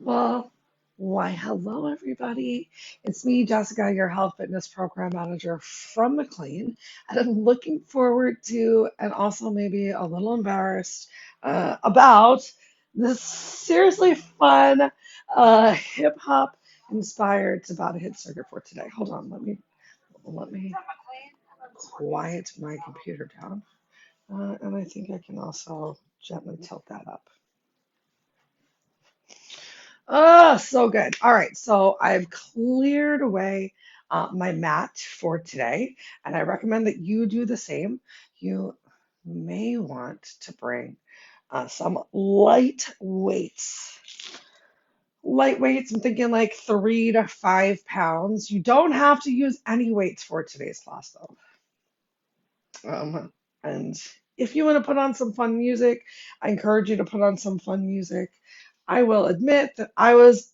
Well, why, hello, everybody. It's me, Jessica, your health fitness program manager from McLean. And I'm looking forward to, and also maybe a little embarrassed about this seriously fun hip hop inspired Tabata hit circuit for today. Hold on, let me quiet my computer down. And I think I can also gently tilt that up. Oh, so good. All right, so I've cleared away my mat for today, and I recommend that you do the same. You may want to bring some light weights. Light weights, I'm thinking like 3 to 5 pounds. You don't have to use any weights for today's class, though. And if you want to put on some fun music, I encourage you to put on some fun music. I will admit that I was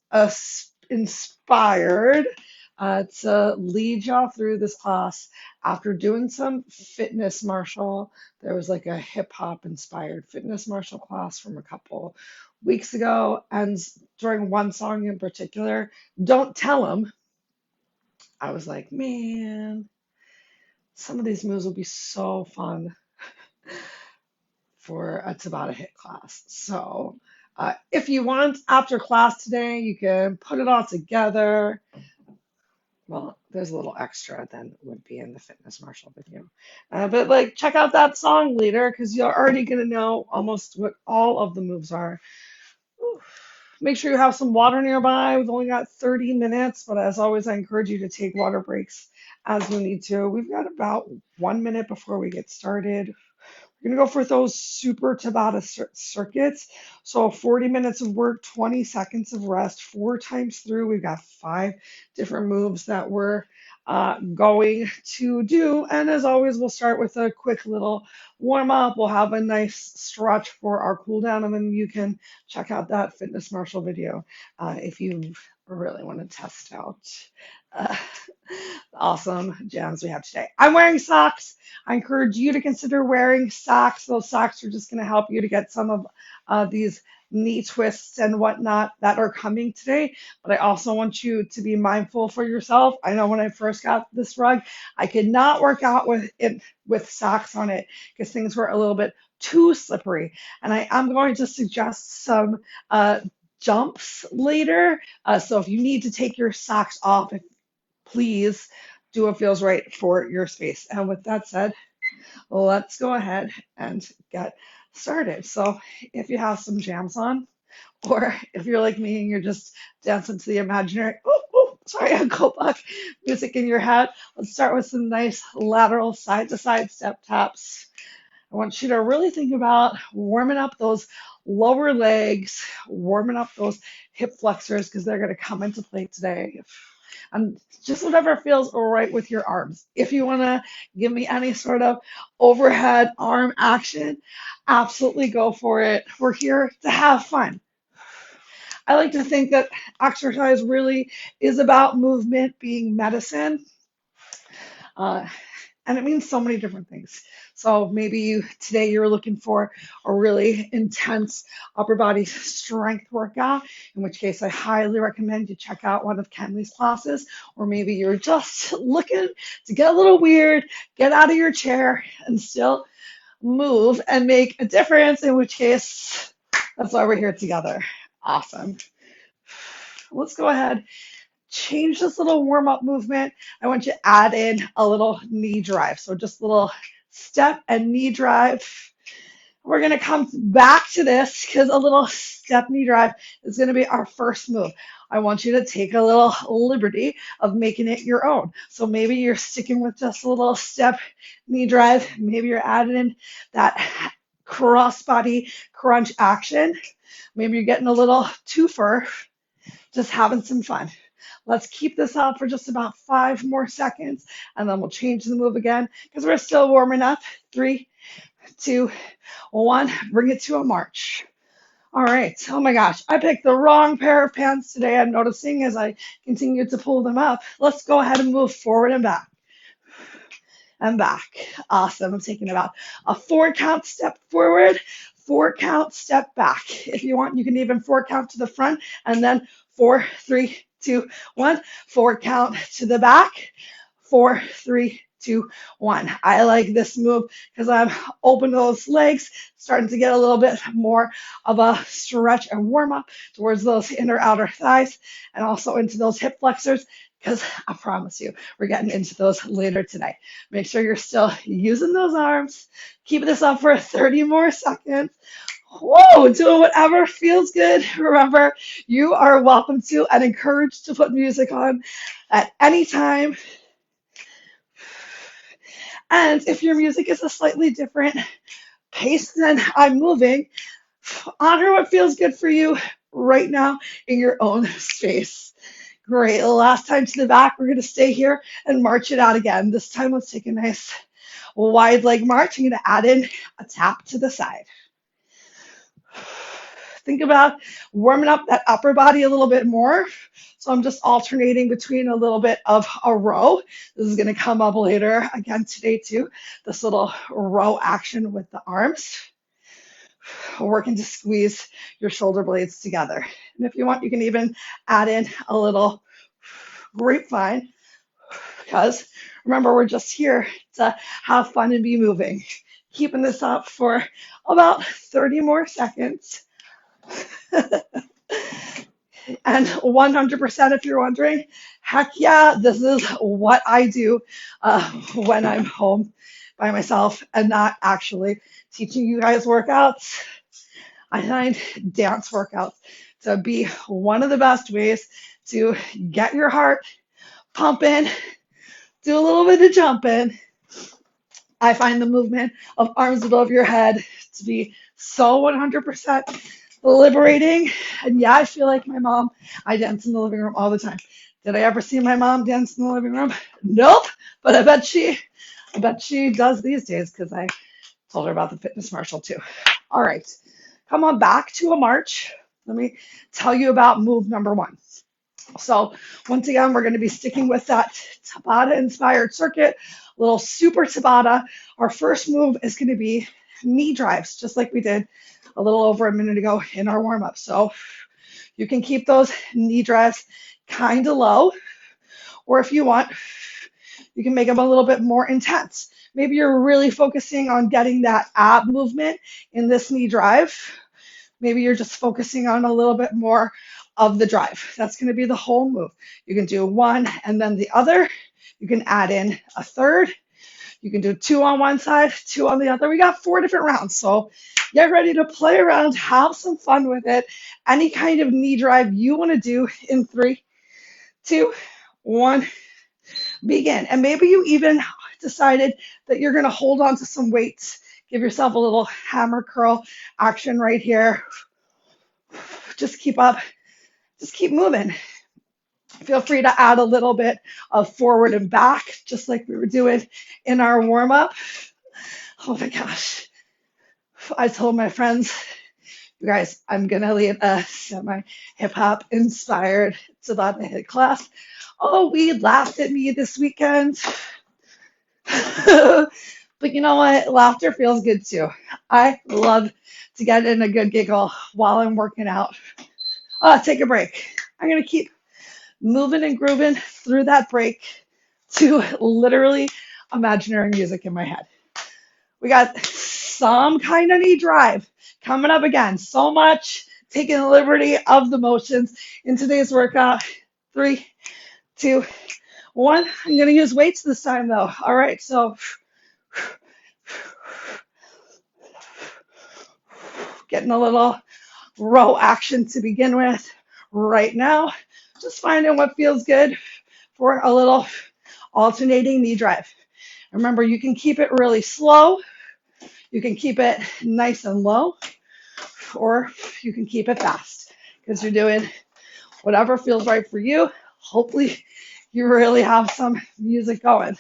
inspired to lead y'all through this class after doing some fitness martial. There was like a hip hop inspired fitness martial class from a couple weeks ago. And during one song in particular, Don't Tell 'Em, I was like, man, some of these moves will be so fun for a Tabata hit class. So if you want after class today, you can put it all together. Well, there's a little extra than would be in the fitness martial video. But like check out that song later because you're already gonna know almost what all of the moves are. Whew. Make sure you have some water nearby. We've only got 30 minutes, but as always, I encourage you to take water breaks as you need to. We've got about 1 minute before we get started. We're gonna go for those super Tabata circuits. So 40 minutes of work, 20 seconds of rest, 4 times through. We've got 5 different moves that we're going to do. And as always, we'll start with a quick little warm up. We'll have a nice stretch for our cool down, and then you can check out that fitness martial video if you really want to test out uh, awesome gems we have today. I'm wearing socks. I encourage you to consider wearing socks. Those socks are just going to help you to get some of these knee twists and whatnot that are coming today. But I also want you to be mindful for yourself. I know when I first got this rug, I could not work out with it with socks on it because things were a little bit too slippery. And I am going to suggest some jumps later. So if you need to take your socks off, please do what feels right for your space. And with that said, let's go ahead and get started. So if you have some jams on, or if you're like me and you're just dancing to the imaginary, sorry, Uncle Buck music in your head, let's start with some nice lateral side to side step taps. I want you to really think about warming up those lower legs, warming up those hip flexors because they're going to come into play today. And just whatever feels all right with your arms. If you want to give me any sort of overhead arm action, absolutely go for it. We're here to have fun. I like to think that exercise really is about movement being medicine. Uh, and it means so many different things. So maybe today you're looking for a really intense upper body strength workout, in which case I highly recommend you check out one of Kenley's classes, or maybe you're just looking to get a little weird, get out of your chair and still move and make a difference, in which case that's why we're here together. Awesome. Let's go ahead, change this little warm up movement. I want you to add in a little knee drive. So just a little step and knee drive. We're going to come back to this because a little step knee drive is going to be our first move. I want you to take a little liberty of making it your own. So maybe you're sticking with just a little step knee drive. Maybe you're adding in that cross body crunch action. Maybe you're getting a little twofer, just having some fun. Let's keep this up for just about 5 more seconds, and then we'll change the move again because we're still warming up. 3, 2, 1, bring it to a march. All right. Oh my gosh, I picked the wrong pair of pants today. I'm noticing as I continue to pull them up. Let's go ahead and move forward and back. And back. Awesome. I'm taking about a 4 count step forward, 4 count step back. If you want, you can even 4 count to the front and then 4, 3, 2, 1. 4 count to the back. 4, 3, 2, 1. I like this move because I'm open those legs, starting to get a little bit more of a stretch and warm up towards those inner outer thighs and also into those hip flexors because I promise you, we're getting into those later today. Make sure you're still using those arms. Keep this up for 30 more seconds. Whoa, doing whatever feels good. Remember, you are welcome to and encouraged to put music on at any time. And if your music is a slightly different pace than I'm moving, honor what feels good for you right now in your own space. Great. Last time to the back. We're going to stay here and march it out again. This time, let's take a nice wide leg march. I'm going to add in a tap to the side. Think about warming up that upper body a little bit more. So I'm just alternating between a little bit of a row. This is going to come up later again today too. This little row action with the arms. Working to squeeze your shoulder blades together. And if you want, you can even add in a little grapevine because remember, we're just here to have fun and be moving. Keeping this up for about 30 more seconds. And 100%, if you're wondering, heck yeah, this is what I do when I'm home by myself and not actually teaching you guys workouts. I find dance workouts to be one of the best ways to get your heart pumping, do a little bit of jumping. I find the movement of arms above your head to be so 100% liberating. And yeah, I feel like my mom. I dance in the living room all the time. Did I ever see my mom dance in the living room? Nope. But I bet she does these days because I told her about the fitness marshal too. All right, come on back to a march. Let me tell you about move number 1. So once again, we're going to be sticking with that Tabata inspired circuit, little super Tabata. Our first move is going to be knee drives, just like we did a little over a minute ago in our warm up. So you can keep those knee drives kind of low, or if you want, you can make them a little bit more intense. Maybe you're really focusing on getting that ab movement in this knee drive. Maybe you're just focusing on a little bit more of the drive. That's going to be the whole move. You can do one and then the other. You can add in a third. You can do 2 on one side, 2 on the other. We got 4 different rounds. So get ready to play around, have some fun with it. Any kind of knee drive you want to do in 3, 2, 1, begin. And maybe you even decided that you're going to hold on to some weights. Give yourself a little hammer curl action right here. Just keep up. Just keep moving. Feel free to add a little bit of forward and back, just like we were doing in our warm up. Oh my gosh. I told my friends, you guys, I'm going to lead a semi hip hop inspired Tabata HIIT class. Oh, we laughed at me this weekend. But you know what? Laughter feels good too. I love to get in a good giggle while I'm working out. Take a break. I'm going to keep moving and grooving through that break to literally imaginary music in my head. We got some kind of knee drive coming up again. So much taking the liberty of the motions in today's workout. 3, 2, 1. I'm going to use weights this time though. All right, so getting a little row action to begin with right now. Just finding what feels good for a little alternating knee drive. Remember, you can keep it really slow. You can keep it nice and low, or you can keep it fast because you're doing whatever feels right for you. Hopefully, you really have some music going.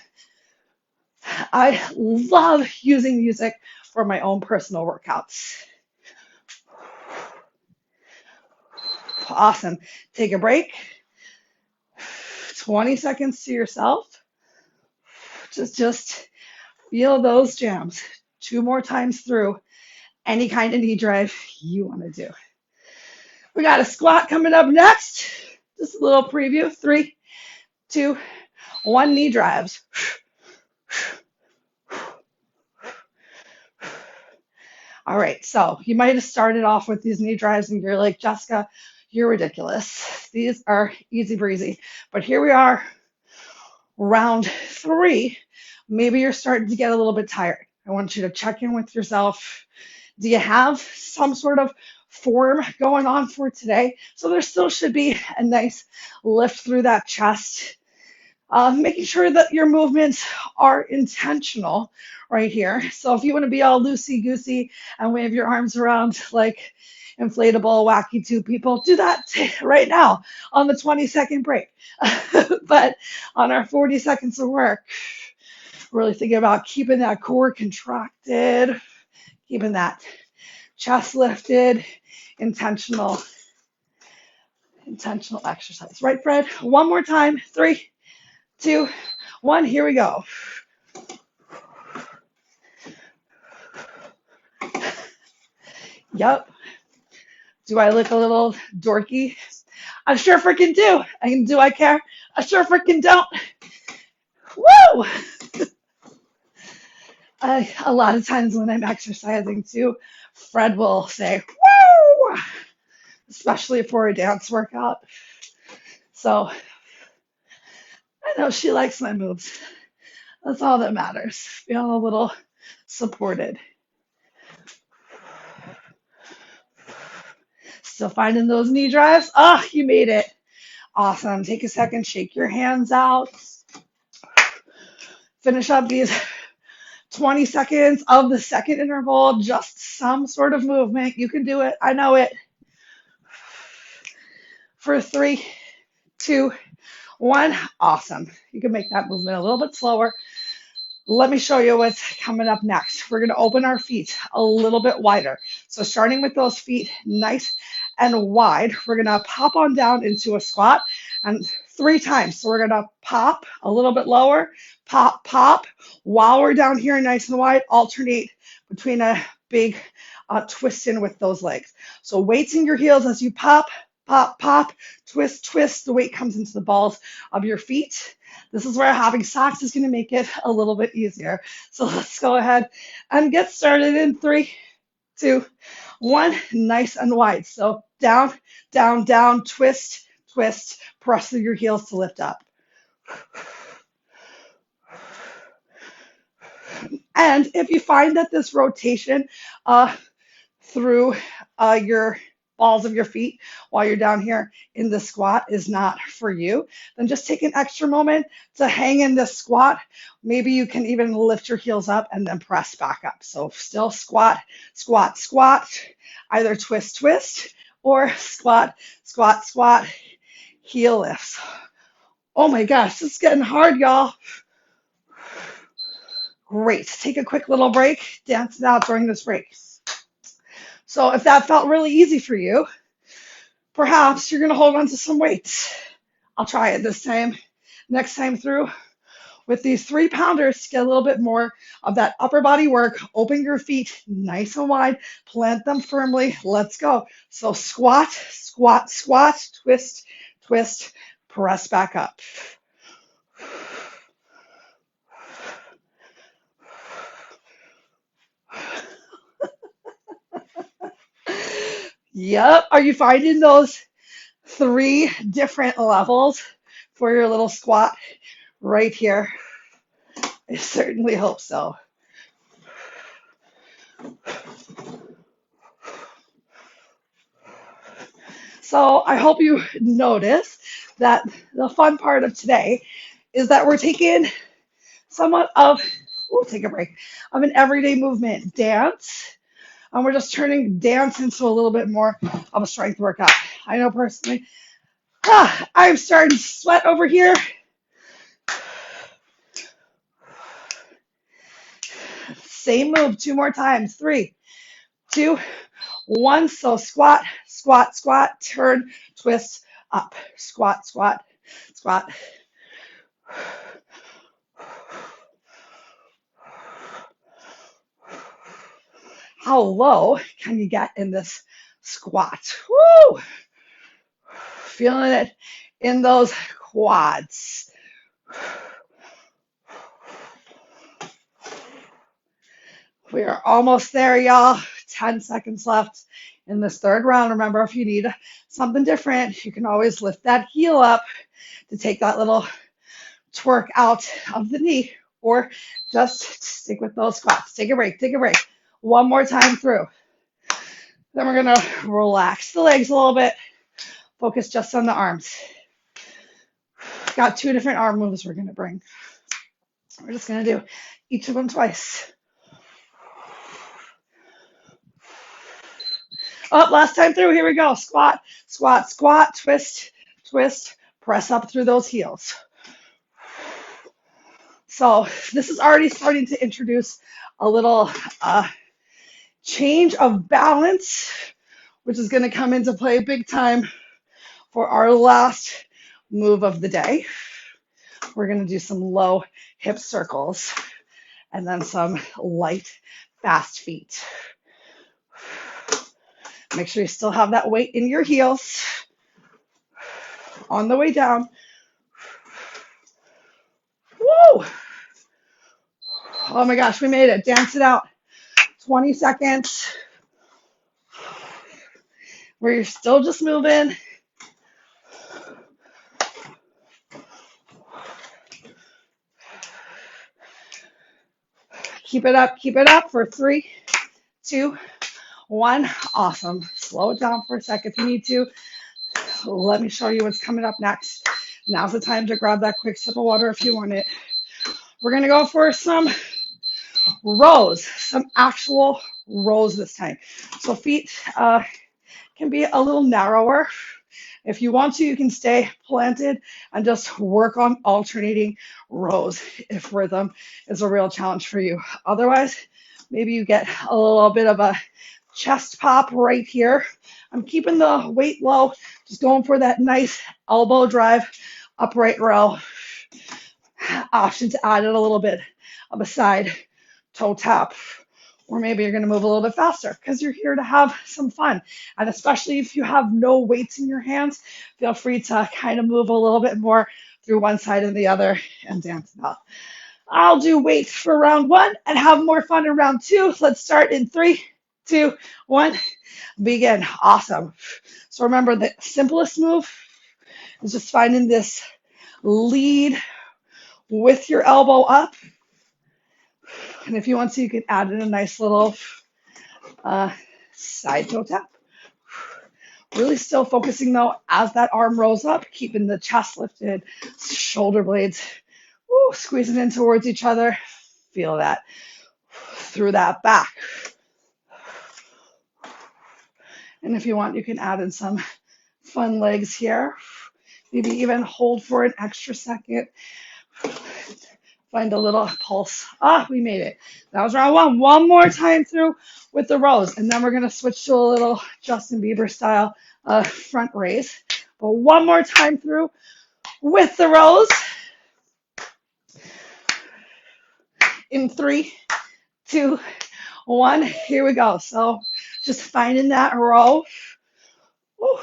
I love using music for my own personal workouts. Awesome. Take a break. 20 seconds to yourself. Just feel those jams 2 more times through any kind of knee drive you want to do. We got a squat coming up next. Just a little preview. 3, 2, 1, knee drives. All right, so you might have started off with these knee drives and you're like, Jessica, you're ridiculous. These are easy breezy. But here we are, round 3. Maybe you're starting to get a little bit tired. I want you to check in with yourself. Do you have some sort of form going on for today? So there still should be a nice lift through that chest. Making sure that your movements are intentional right here. So if you want to be all loosey-goosey and wave your arms around like inflatable, wacky two people, do that right now on the 20-second break. But on our 40 seconds of work, really thinking about keeping that core contracted, keeping that chest lifted, intentional exercise. Right, Fred? One more time. 3, 2, 1. Here we go. Yep. Do I look a little dorky? I sure freaking do. And do I care? I sure freaking don't. Woo! A lot of times when I'm exercising too, Fred will say, woo! Especially for a dance workout. So I know she likes my moves. That's all that matters. Feeling a little supported. Still finding those knee drives? Ah, you made it. Awesome. Take a second, shake your hands out. Finish up these 20 seconds of the second interval, just some sort of movement. You can do it. I know it. For 3, 2, 1. Awesome. You can make that movement a little bit slower. Let me show you what's coming up next. We're going to open our feet a little bit wider. So starting with those feet nice and wide, we're going to pop on down into a squat and 3 times. So we're going to pop a little bit lower, pop, pop. While we're down here nice and wide, alternate between a big twist in with those legs. So weights in your heels as you pop, pop, pop, twist, twist. The weight comes into the balls of your feet. This is where having socks is going to make it a little bit easier. So let's go ahead and get started in 3, 2, 1. Nice and wide. So down, down, down, twist, twist, press through your heels to lift up. And if you find that this rotation through your balls of your feet while you're down here in the squat is not for you, then just take an extra moment to hang in this squat. Maybe you can even lift your heels up and then press back up. So still squat, squat, squat, either twist, twist, or squat, squat, squat, heel lifts. Oh my gosh, this is getting hard, y'all. Great. Take a quick little break. Dance it out during this break. So if that felt really easy for you, perhaps you're going to hold on to some weights. I'll try it this time. Next time through with these 3-pounders to get a little bit more of that upper body work. Open your feet nice and wide. Plant them firmly. Let's go. So squat, squat, squat, twist, twist, press back up. Yep. Are you finding those 3 different levels for your little squat right here? I certainly hope so. So I hope you notice that the fun part of today is that we're taking somewhat of, take a break, of an everyday movement dance. And we're just turning dance into a little bit more of a strength workout. I know personally, I'm starting to sweat over here. Same move 2 more times. 3, 2, 1. So squat, squat, squat, turn, twist, up. Squat, squat, squat. How low can you get in this squat? Woo! Feeling it in those quads. We are almost there, y'all. 10 seconds left in this third round. Remember, if you need something different, you can always lift that heel up to take that little twerk out of the knee, or just stick with those squats. Take a break, take a break. One more time through. Then we're gonna relax the legs a little bit, focus just on the arms. Got 2 different arm moves we're gonna bring. We're just gonna do each of them twice. Oh, last time through, here we go. Squat, squat, squat, twist, twist, press up through those heels. So this is already starting to introduce a little change of balance, which is going to come into play big time for our last move of the day. We're going to do some low hip circles and then some light, fast feet. Make sure you still have that weight in your heels on the way down. Woo! Oh my gosh, we made it. Dance it out. 20 seconds where you're still just moving. Keep it up for 3, 2, 1. Awesome. Slow it down for a second if you need to. Let me show you what's coming up next. Now's the time to grab that quick sip of water if you want it. We're going to go for some rows, some actual rows this time. So feet can be a little narrower. If you want to, you can stay planted and just work on alternating rows if rhythm is a real challenge for you. Otherwise, maybe you get a little bit of a chest pop right here. I'm keeping the weight low, just going for that nice elbow drive, upright row. Option to add in a little bit of a side toe tap. Or maybe you're going to move a little bit faster because you're here to have some fun. And especially if you have no weights in your hands, feel free to kind of move a little bit more through one side and the other and dance it out. I'll do weights for round 1 and have more fun in round 2. Let's start in 3, 2, 1. Begin. Awesome. So remember, the simplest move is just finding this lead with your elbow up. And if you want to, you can add in a nice little side toe tap. Really still focusing though as that arm rolls up, keeping the chest lifted, shoulder blades squeezing in towards each other. Feel that through that back. And if you want, you can add in some fun legs here. Maybe even hold for an extra second. Find a little pulse. We made it. That was round 1. One more time through with the rows. And then we're going to switch to a little Justin Bieber style front raise. But one more time through with the rows. In 3, 2, 1. Here we go. So just finding that row. Woo.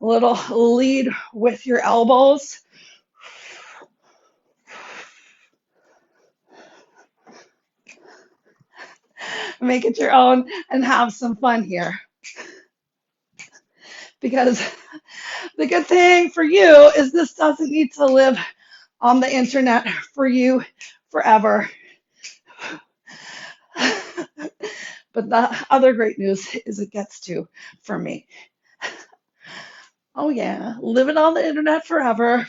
A little lead with your elbows. Make it your own and have some fun here. Because the good thing for you is this doesn't need to live on the internet for you forever. But the other great news is it gets to for me. Oh yeah, living on the internet forever.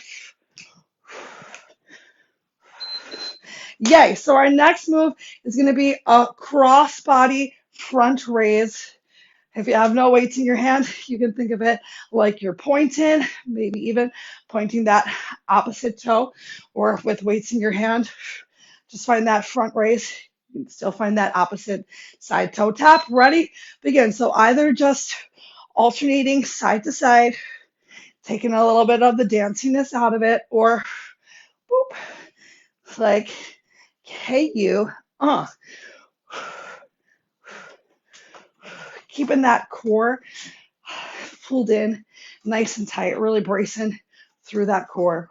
Yay. So our next move is going to be a cross body front raise. If you have no weights in your hand, you can think of it like you're pointing, maybe even pointing that opposite toe, or with weights in your hand, just find that front raise. You can still find that opposite side toe tap. Ready? Begin. So either just alternating side to side, taking a little bit of the danciness out of it, or boop, like, hey, you, keeping that core pulled in nice and tight, really bracing through that core.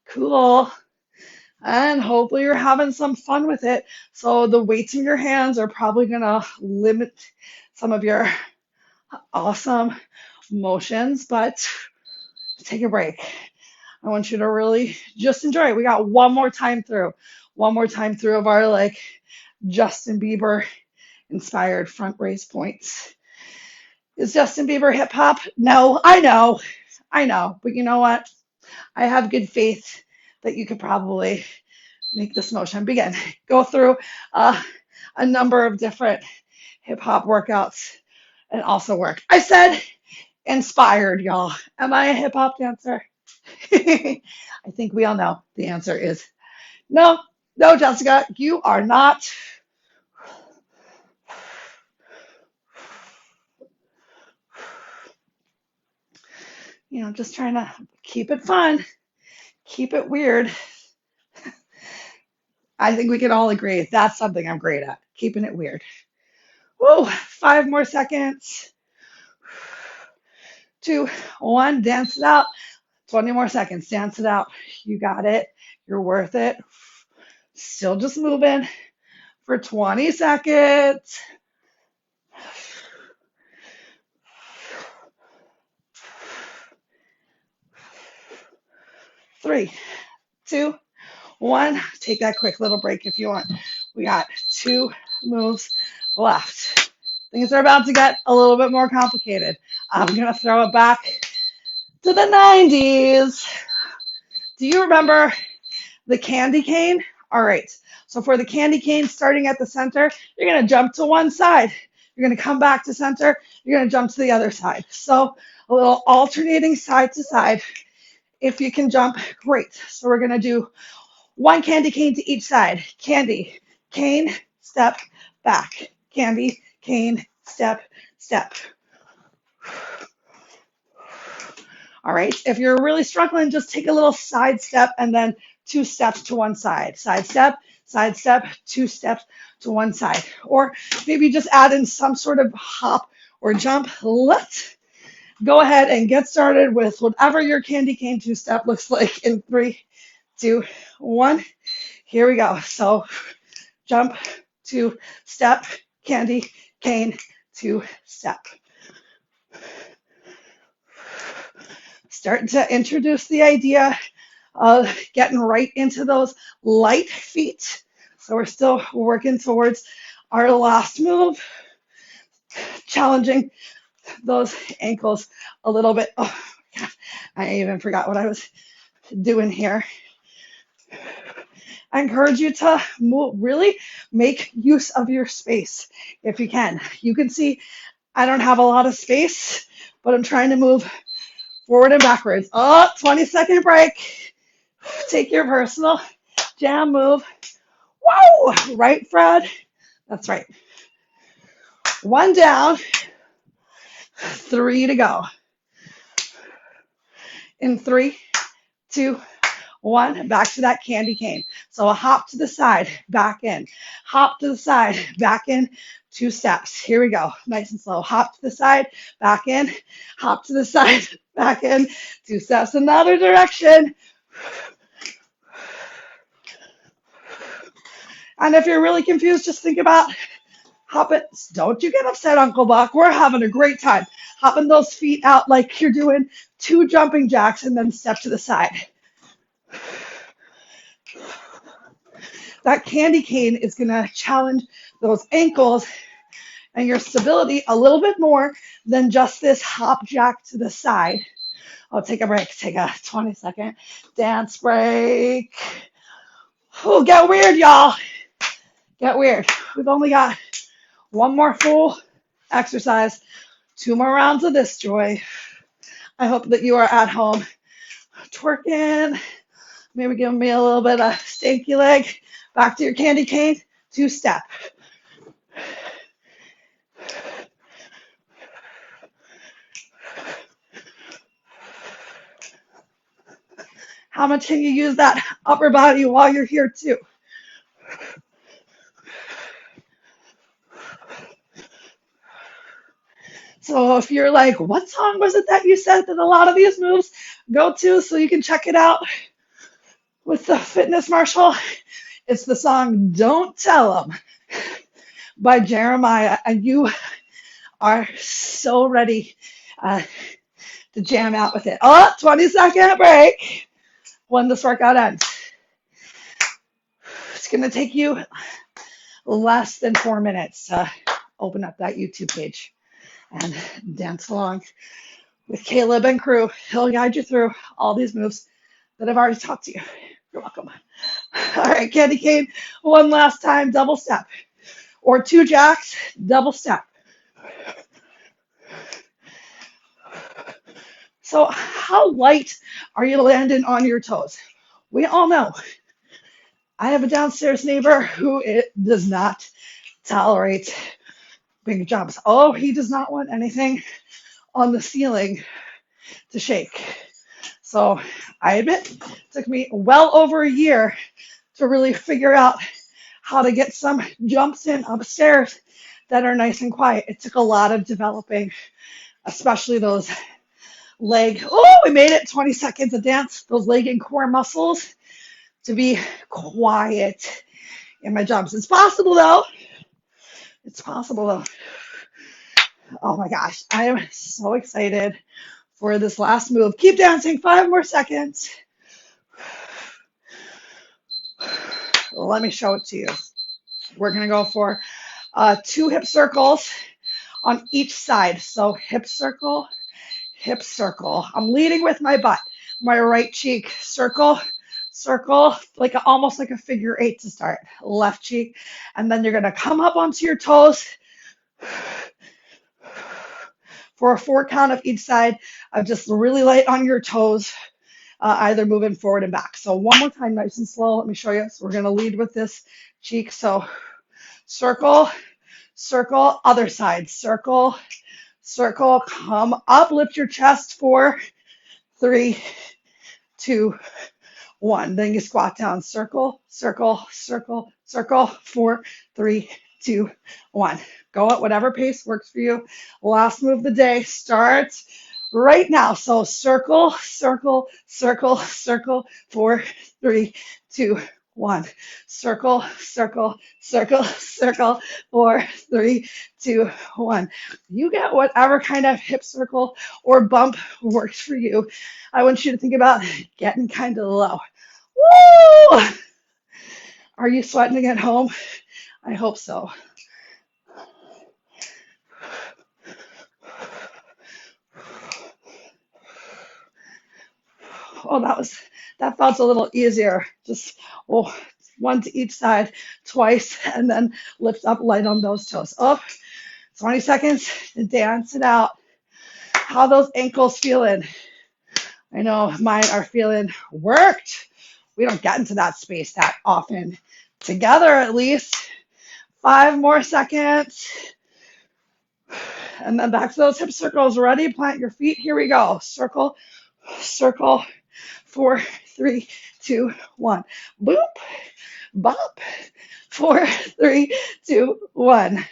Cool. And hopefully you're having some fun with it. So the weights in your hands are probably going to limit some of your awesome motions, but take a break. I want you to really just enjoy it. We got one more time through of our like Justin Bieber inspired front raise points. Is Justin Bieber hip hop? No, I know, but you know what? I have good faith that you could probably make this motion. Begin. Go through a number of different hip hop workouts and also work. I said inspired, y'all. Am I a hip hop dancer? I think we all know the answer is no. No, Jessica, you are not. Just trying to keep it fun, keep it weird. I think we can all agree that's something I'm great at, keeping it weird. Whoa, 5 more seconds. 2, 1, dance it out. 20 more seconds, dance it out. You got it. You're worth it. Still just moving for 20 seconds. 3, 2, 1. Take that quick little break if you want. We got 2 moves left. Things are about to get a little bit more complicated. I'm going to throw it back to the 90s. Do you remember the candy cane? All right. So for the candy cane, starting at the center, you're going to jump to one side. You're going to come back to center. You're going to jump to the other side. So a little alternating side to side. If you can jump, great. So we're going to do one candy cane to each side. Candy, cane, step, back. Candy, cane, step, step. All right. If you're really struggling, just take a little side step and then 2 steps to one side. Side step, 2 steps to one side. Or maybe just add in some sort of hop or jump. Let's go ahead and get started with whatever your candy cane 2-step looks like in 3, 2, 1. Here we go. So jump, 2 step, candy, cane, 2 step. Starting to introduce the idea of getting right into those light feet. So we're still working towards our last move, challenging those ankles a little bit. Oh, God, I even forgot what I was doing here. I encourage you to really make use of your space if you can. You can see I don't have a lot of space, but I'm trying to move forward and backwards. Oh, 20-second break. Take your personal jam move. Whoa! Right, Fred? That's right. 1 down, 3 to go. In 3, 2, 1, back to that candy cane. So a hop to the side, back in. Hop to the side, back in, 2 steps. Here we go. Nice and slow. Hop to the side, back in. Hop to the side, back in, 2 steps another direction. And if you're really confused, just think about hopping. Don't you get upset, Uncle Buck. We're having a great time. Hopping those feet out like you're doing 2 jumping jacks and then step to the side. That candy cane is going to challenge those ankles and your stability a little bit more than just this hop jack to the side. I'll take a break. Take a 20-second dance break. Oh, get weird, y'all. Get weird. We've only got 1 more full exercise, 2 more rounds of this joy. I hope that you are at home twerking, maybe giving me a little bit of stanky leg. Back to your candy cane, 2 step. How much can you use that upper body while you're here too? So if you're like, what song was it that you said that a lot of these moves go to so you can check it out with the fitness marshal? It's the song Don't Tell 'Em by Jeremiah. And you are so ready uh, to jam out with it. Oh, 20-second break when this workout ends. It's going to take you less than 4 minutes to open up that YouTube page and dance along with Caleb and crew. He'll guide you through all these moves that I've already taught to you. You're welcome. All right, candy cane, one last time, double step. Or 2 jacks, double step. So how light are you landing on your toes? We all know. I have a downstairs neighbor who it does not tolerate big jumps. Oh, he does not want anything on the ceiling to shake. So I admit, it took me well over a year to really figure out how to get some jumps in upstairs that are nice and quiet. It took a lot of developing, especially those leg. Oh, we made it 20 seconds of dance. Those leg and core muscles to be quiet in my jumps. It's possible though. It's possible though. Oh my gosh, I am so excited for this last move. Keep dancing, 5 more seconds. Let me show it to you. We're gonna go for 2 hip circles on each side. So hip circle, hip circle. I'm leading with my butt. My right cheek, circle, circle, like almost like a figure 8 to start. Left cheek, and then you're gonna come up onto your toes for a 4 count of each side. Just really light on your toes, either moving forward and back. So one more time, nice and slow. Let me show you. So we're gonna lead with this cheek. So circle, circle, other side, circle, circle, come up, lift your chest, 4, 3, 2, 1. Then you squat down, circle, circle, circle, circle, 4, 3, 2, 1. Go at whatever pace works for you. Last move of the day starts right now. So circle, circle, circle, circle, 4, 3, 2, 1. Circle, circle, circle, circle, 4, 3, 2, 1. You get whatever kind of hip circle or bump works for you. I want you to think about getting kind of low. Woo! Are you sweating at home? I hope so. Oh, that felt a little easier. Just one to each side twice, and then lift up light on those toes. Oh, 20 seconds to dance it out. How those ankles feeling? I know mine are feeling worked. We don't get into that space that often. Together, at least. 5 more seconds. And then back to those hip circles. Ready? Plant your feet. Here we go. Circle, circle, 4, 3, 2, 1. Boop, bop, 4, 3, 2, 1.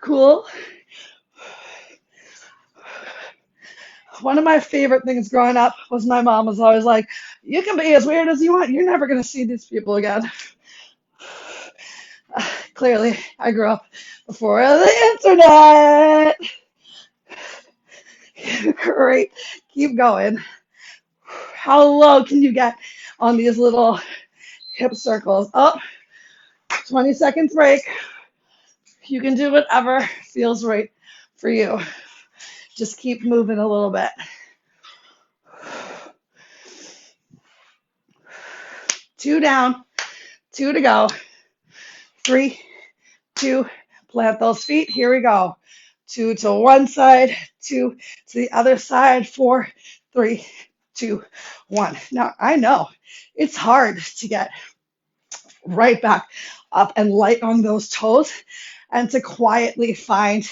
Cool. One of my favorite things growing up was my mom was always like, you can be as weird as you want. You're never going to see these people again. Clearly, I grew up before the internet. Great. Keep going. How low can you get on these little hip circles? Oh, 20 seconds break. You can do whatever feels right for you. Just keep moving a little bit. 2 down, 2 to go. 3, 2, plant those feet. Here we go. 2 to one side, 2 to the other side. 4, 3, 2, 1. Now, I know it's hard to get right back up and light on those toes and to quietly find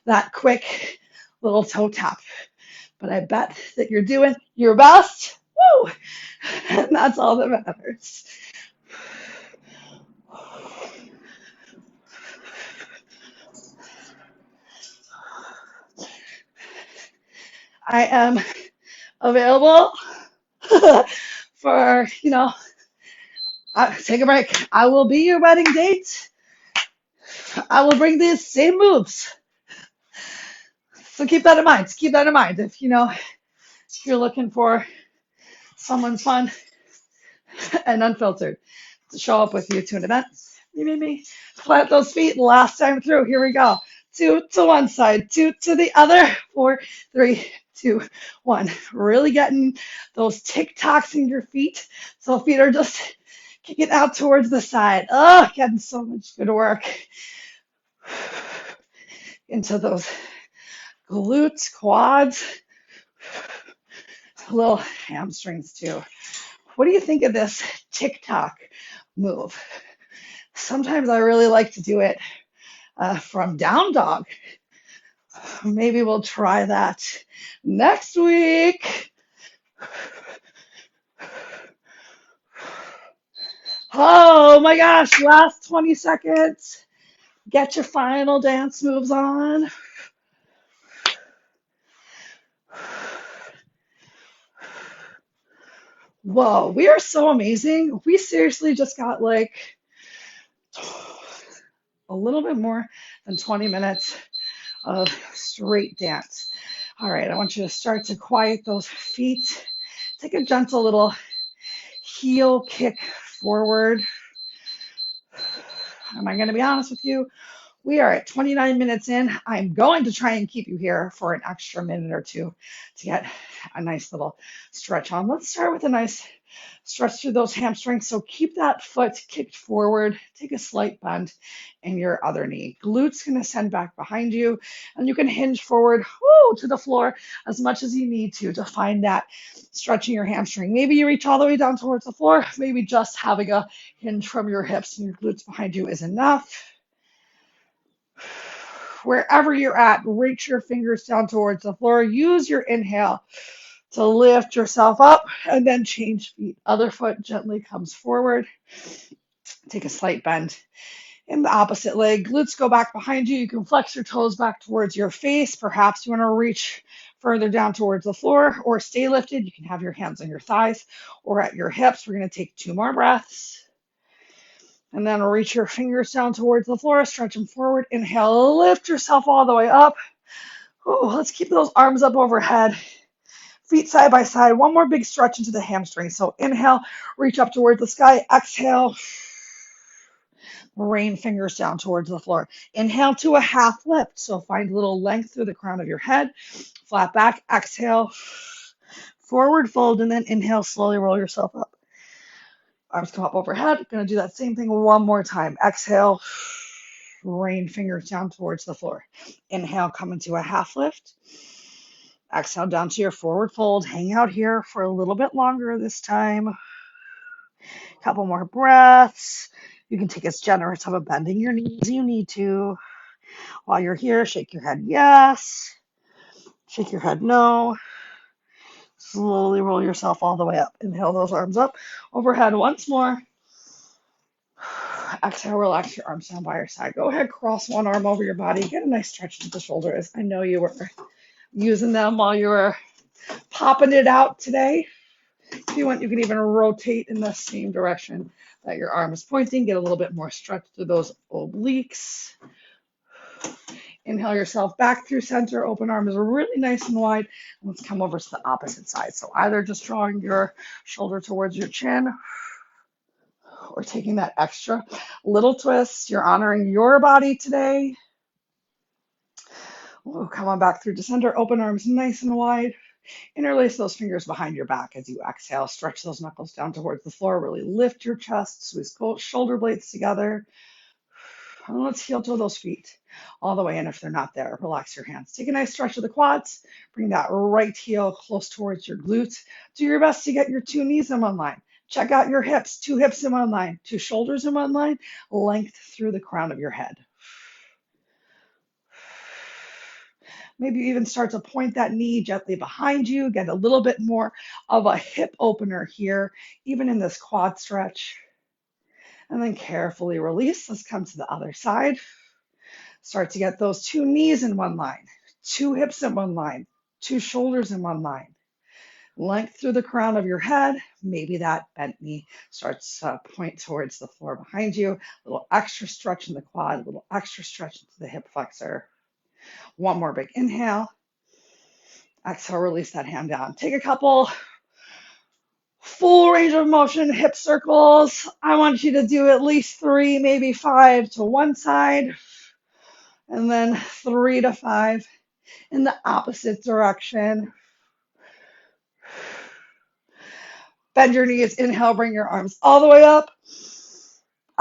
that quick little toe tap. But I bet that you're doing your best. Woo! And that's all that matters. I am available for, take a break. I will be your wedding date. I will bring these same moves. So keep that in mind. Keep that in mind. If you're looking for someone's fun and unfiltered to show up with you to an event, me. Plant those feet last time through. Here we go. Two to one side, two to the other. 4, 3, 2, 1. Really getting those tick-tocks in your feet. So feet are just kicking out towards the side. Oh, getting so much good work into those glutes, quads, little hamstrings too. What do you think of this tick-tock move? Sometimes I really like to do it from down dog. Maybe we'll try that next week. Oh my gosh, last 20 seconds. Get your final dance moves on. Whoa, we are so amazing. We seriously just got like a little bit more than 20 minutes of straight dance. All right, I want you to start to quiet those feet. Take a gentle little heel kick forward. Am I going to be honest with you? We are at 29 minutes in. I'm going to try and keep you here for an extra minute or two to get a nice little stretch on. Let's start with a nice stretch through those hamstrings. So keep that foot kicked forward. Take a slight bend in your other knee. Glutes going to send back behind you, and you can hinge forward to the floor as much as you need to find that stretching your hamstring. Maybe you reach all the way down towards the floor. Maybe just having a hinge from your hips and your glutes behind you is enough. Wherever you're at, reach your fingers down towards the floor. Use your inhale to lift yourself up and then change feet. Other foot gently comes forward. Take a slight bend in the opposite leg. Glutes go back behind you. You can flex your toes back towards your face. Perhaps you want to reach further down towards the floor or stay lifted. You can have your hands on your thighs or at your hips. We're going to take 2 more breaths. And then reach your fingers down towards the floor, stretch them forward. Inhale, lift yourself all the way up. Let's keep those arms up overhead. Feet side by side. One more big stretch into the hamstring. So inhale, reach up towards the sky. Exhale, rain fingers down towards the floor. Inhale to a half lift. So find a little length through the crown of your head. Flat back. Exhale, forward fold, and then inhale, slowly roll yourself up. Arms come up overhead. Going to do that same thing one more time. Exhale, rain fingers down towards the floor. Inhale, come into a half lift. Exhale down to your forward fold. Hang out here for a little bit longer this time. Couple more breaths. You can take as generous of a bending your knees as you need to. While you're here, shake your head yes. Shake your head no. Slowly roll yourself all the way up. Inhale those arms up overhead once more. Exhale, relax your arms down by your side. Go ahead, cross one arm over your body. Get a nice stretch into the shoulders. I know you were using them while you were popping it out today. If you want, you can even rotate in the same direction that your arm is pointing. Get a little bit more stretch through those obliques. Inhale yourself back through center. Open arms really nice and wide. And let's come over to the opposite side. So either just drawing your shoulder towards your chin or taking that extra little twist. You're honoring your body today. Come on back through to center. Open arms nice and wide. Interlace those fingers behind your back as you exhale. Stretch those knuckles down towards the floor. Really lift your chest. Squeeze shoulder blades together. And let's heel toe those feet all the way in if they're not there. Relax your hands. Take a nice stretch of the quads. Bring that right heel close towards your glutes. Do your best to get your 2 knees in one line. Check out your hips. 2 hips in one line. 2 shoulders in one line. Length through the crown of your head. Maybe you even start to point that knee gently behind you. Get a little bit more of a hip opener here, even in this quad stretch. And then carefully release. Let's come to the other side. Start to get those 2 knees in one line, 2 hips in one line, two shoulders in one line. Length through the crown of your head. Maybe that bent knee starts to point towards the floor behind you. A little extra stretch in the quad, a little extra stretch into the hip flexor. One more big inhale. Exhale, release that hand down. Take a couple full range of motion hip circles. I want you to do at least 3, maybe 5 to one side, and then 3 to 5 in the opposite direction. Bend your knees, inhale, bring your arms all the way up.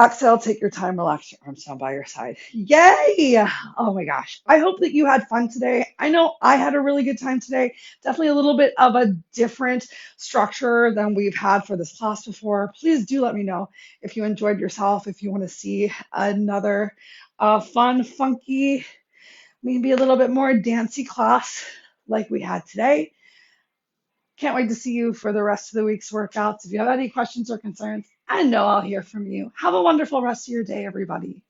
Exhale, take your time, relax your arms down by your side. Yay! Oh my gosh. I hope that you had fun today. I know I had a really good time today. Definitely a little bit of a different structure than we've had for this class before. Please do let me know if you enjoyed yourself, if you want to see another fun, funky, maybe a little bit more dancey class like we had today. Can't wait to see you for the rest of the week's workouts. If you have any questions or concerns, I know I'll hear from you. Have a wonderful rest of your day, everybody.